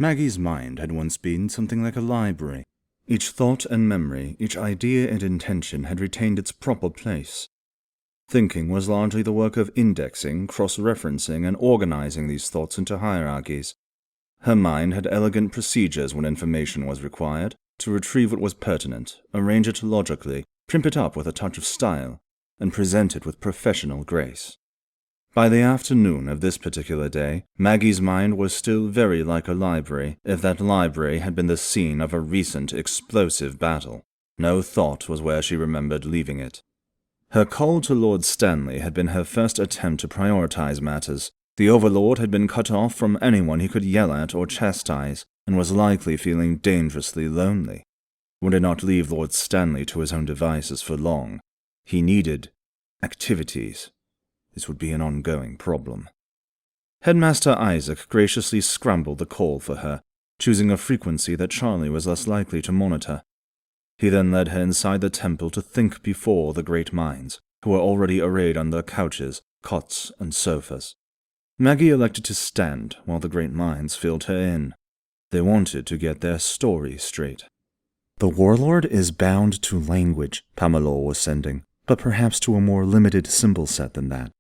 Maggie's mind had once been something like a library. Each thought and memory, each idea and intention had retained its proper place. Thinking was largely the work of indexing, cross-referencing, and organizing these thoughts into hierarchies. Her mind had elegant procedures when information was required, to retrieve what was pertinent, arrange it logically, primp it up with a touch of style, and present it with professional grace. By the afternoon of this particular day, Maggie's mind was still very like a library, if that library had been the scene of a recent explosive battle. No thought was where she remembered leaving it. Her call to Lord Stanley had been her first attempt to prioritize matters. The Overlord had been cut off from anyone he could yell at or chastise, and was likely feeling dangerously lonely. Would it not leave Lord Stanley to his own devices for long? He needed activities. This would be an ongoing problem. Headmaster Isaac graciously scrambled the call for her, choosing a frequency that Charlie was less likely to monitor. He then led her inside the temple to think before the great minds, who were already arrayed on their couches, cots, and sofas. Maggie elected to stand while the great minds filled her in. They wanted to get their story straight. The warlord is bound to language, Pamelor was sending, but perhaps to a more limited symbol set than that.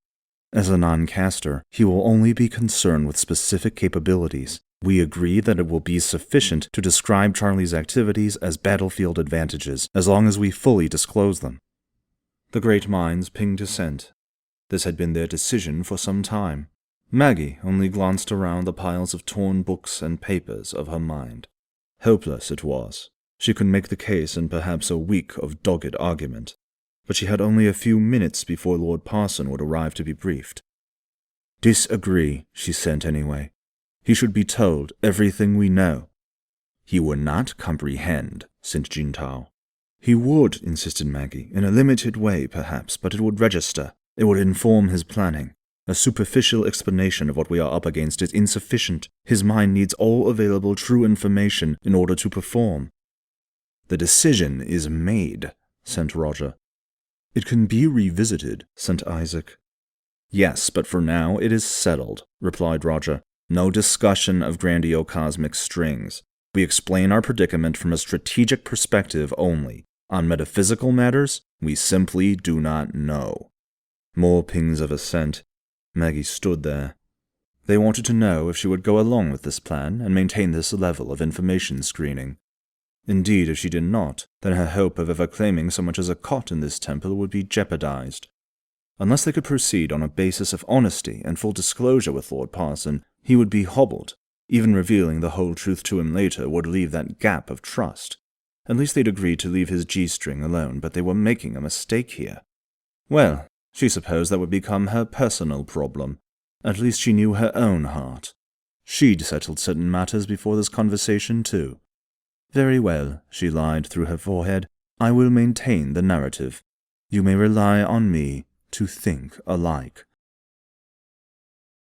As a non-caster, he will only be concerned with specific capabilities. We agree that it will be sufficient to describe Charlie's activities as battlefield advantages, as long as we fully disclose them. The great minds pinged assent. This had been their decision for some time. Maggie only glanced around the piles of torn books and papers of her mind. Hopeless it was. She could make the case in perhaps a week of dogged argument. But she had only a few minutes before Lord Parson would arrive to be briefed. "Disagree," she sent anyway. "He should be told everything we know." "He would not comprehend," sent Jintao. "He would," insisted Maggie, "in a limited way, perhaps, but it would register. It would inform his planning. A superficial explanation of what we are up against is insufficient. His mind needs all available true information in order to perform." "The decision is made," sent Roger. "It can be revisited," sent Isaac. "Yes, but for now it is settled," replied Roger. "No discussion of grandiocosmic strings. We explain our predicament from a strategic perspective only. On metaphysical matters, we simply do not know." More pings of assent. Maggie stood there. They wanted to know if she would go along with this plan and maintain this level of information screening. Indeed, if she did not, then her hope of ever claiming so much as a cot in this temple would be jeopardized. Unless they could proceed on a basis of honesty and full disclosure with Lord Parson, he would be hobbled. Even revealing the whole truth to him later would leave that gap of trust. At least they'd agreed to leave his G-string alone, but they were making a mistake here. Well, she supposed that would become her personal problem. At least she knew her own heart. She'd settled certain matters before this conversation, too. "Very well," she lied through her forehead. "I will maintain the narrative. You may rely on me to think alike."